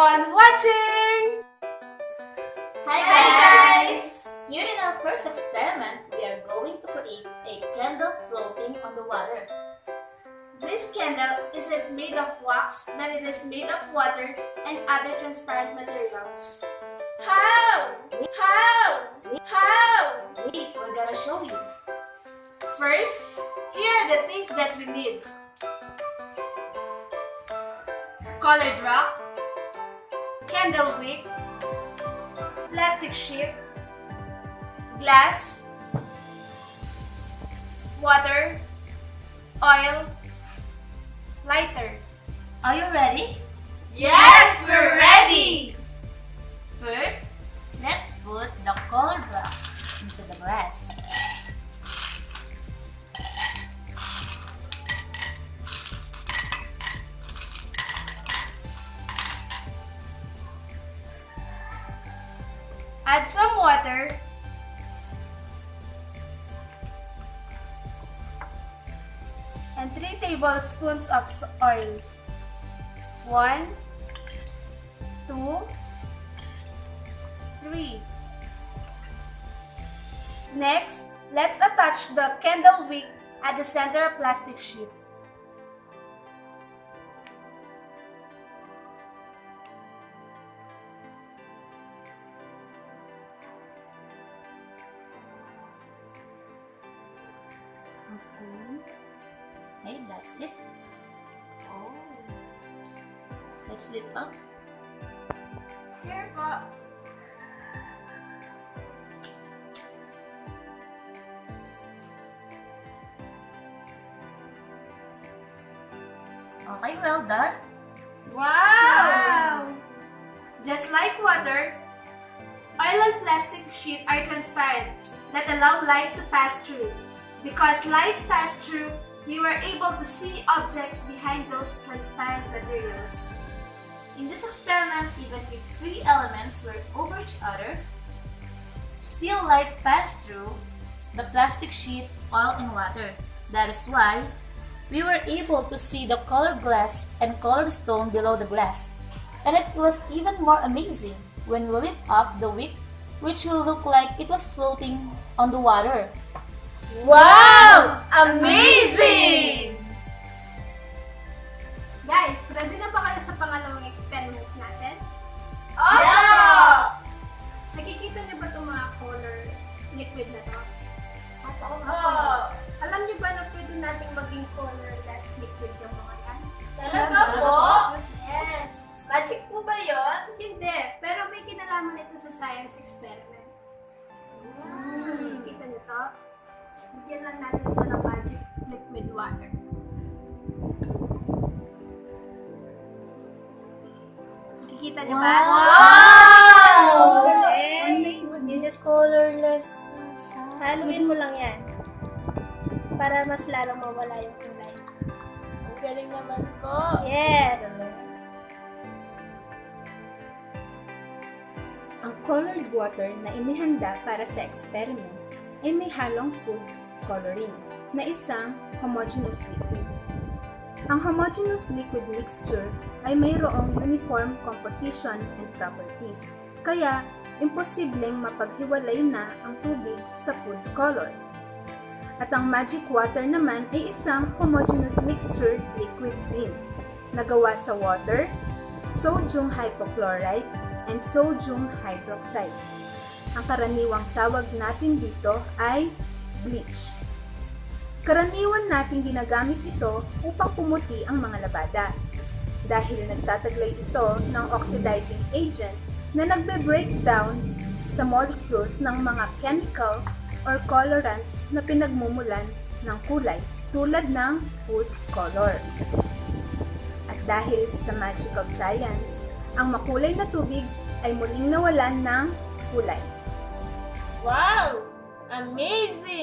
on watching! Hi guys! Here in our first experiment, we are going to create a candle floating on the water. This candle isn't made of wax, but it is made of water and other transparent materials. How? Wait, we're gonna show you. First, here are the things that we need. Colored rock, candle wick, plastic sheet, glass, water, oil, lighter. Are you ready? Yes, we're ready! First, let's put the colored rock into the glass. Add some water and 3 tablespoons of oil. 1, 2, 3. Next, let's attach the candle wick at the center of plastic sheet. Okay, that's it. Oh. Let's lift up. Here po. Okay, well done. Wow! Just like water, oil and plastic sheet are transparent that allow light to pass through. Because light passed through, we were able to see objects behind those transparent materials. In this experiment, even if 3 elements were over each other, still light passed through the plastic sheet, oil, and water. That is why we were able to see the colored glass and colored stone below the glass. And it was even more amazing when we lit up the wick, which will look like it was floating on the water. Wow! Amazing! Guys, ready na ba kayo sa pangalawang experiment natin? Yeah! Nakikita niyo ba itong mga color liquid na to? Oh. Alam niyo ba na pwede nating maging colorless liquid yung mga yan? Talaga po? Yes! Magic po ba yun? Hindi, pero may kinalaman ito sa science experiment. Nakikita niyo to? Bigyan lang natin ito ng magic liquid water. Nakikita niyo ba? Wow! You just colorless. Haluin mo lang yan. Para mas lalong mawala yung kulay. Ang galing naman po. Yes! Ang colored water na inihanda para sa experiment ay may halong food coloring na isang homogeneous liquid. Ang homogeneous liquid mixture ay mayroong uniform composition and properties, kaya imposibleng mapaghiwalay na ang tubig sa food color. At ang magic water naman ay isang homogeneous mixture liquid din, na gawa sa water, sodium hypochlorite, and sodium hydroxide. Ang karaniwang tawag natin dito ay bleach. Karaniwan nating ginagamit ito upang pumuti ang mga labada dahil nagtataglay ito ng oxidizing agent na nagbe-break down sa molecules ng mga chemicals or colorants na pinagmumulan ng kulay tulad ng food color. At dahil sa magic of science, ang makulay na tubig ay muling nawalan ng kulay. Wow! Amazing!